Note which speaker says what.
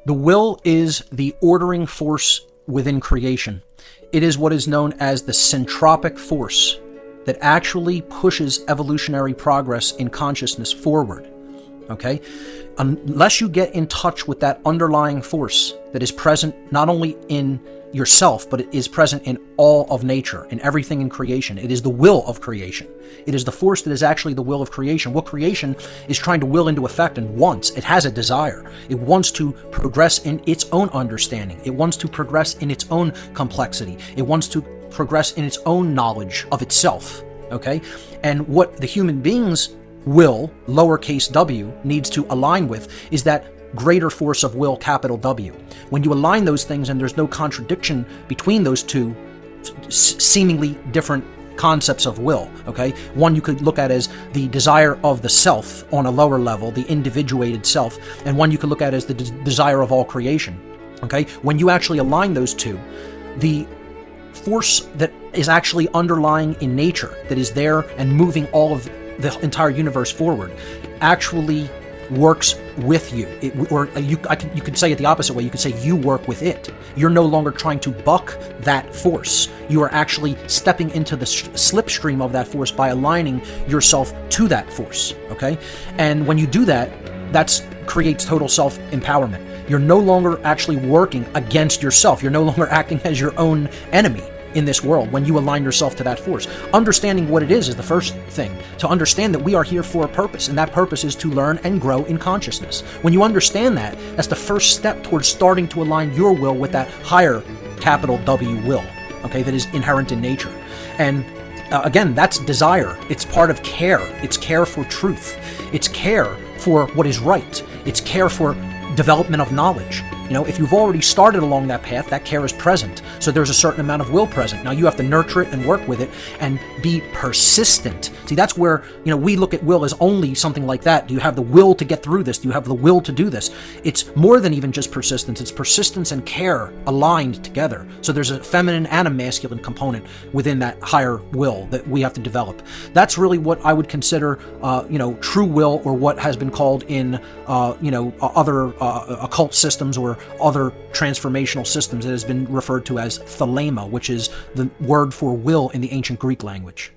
Speaker 1: The will is the ordering force within creation. It is what is known as the centropic force that actually pushes evolutionary progress in consciousness forward. Okay? Unless you get in touch with that underlying force that is present not only in yourself, but it is present in all of nature, in everything in creation. It is the will of creation. It is the force that is actually the will of creation. What creation is trying to will into effect and wants. It has a desire. It wants to progress in its own understanding. It wants to progress in its own complexity. It wants to progress in its own knowledge of itself. Okay? And what the human being's will, lowercase w, needs to align with is that greater force of will, capital W. When you align those things and there's no contradiction between those two seemingly different concepts of will, okay? One you could look at as the desire of the self on a lower level, the individuated self, and one you could look at as the desire of all creation, okay? When you actually align those two, the force that is actually underlying in nature, that is there and moving all of the entire universe forward, actually works with you. You could say it the opposite way. You could say you work with it. You're no longer trying to buck that force. You are actually stepping into the slipstream of that force by aligning yourself to that force. Okay? And when you do that, that creates total self-empowerment. You're no longer actually working against yourself. You're no longer acting as your own enemy in this world when you align yourself to that force. Understanding what it is the first thing. To understand that we are here for a purpose, and that purpose is to learn and grow in consciousness. When you understand that, that's the first step towards starting to align your will with that higher capital W will, okay, that is inherent in nature. And again, that's desire. It's part of care. It's care for truth. It's care for what is right. It's care for development of knowledge. You know, if you've already started along that path, that care is present. So there's a certain amount of will present. Now you have to nurture it and work with it and be persistent. See, that's where, we look at will as only something like that. Do you have the will to get through this? Do you have the will to do this? It's more than even just persistence. It's persistence and care aligned together. So there's a feminine and a masculine component within that higher will that we have to develop. That's really what I would consider, true will, or what has been called in, other occult systems or other transformational systems. It has been referred to as Thelema, which is the word for will in the ancient Greek language.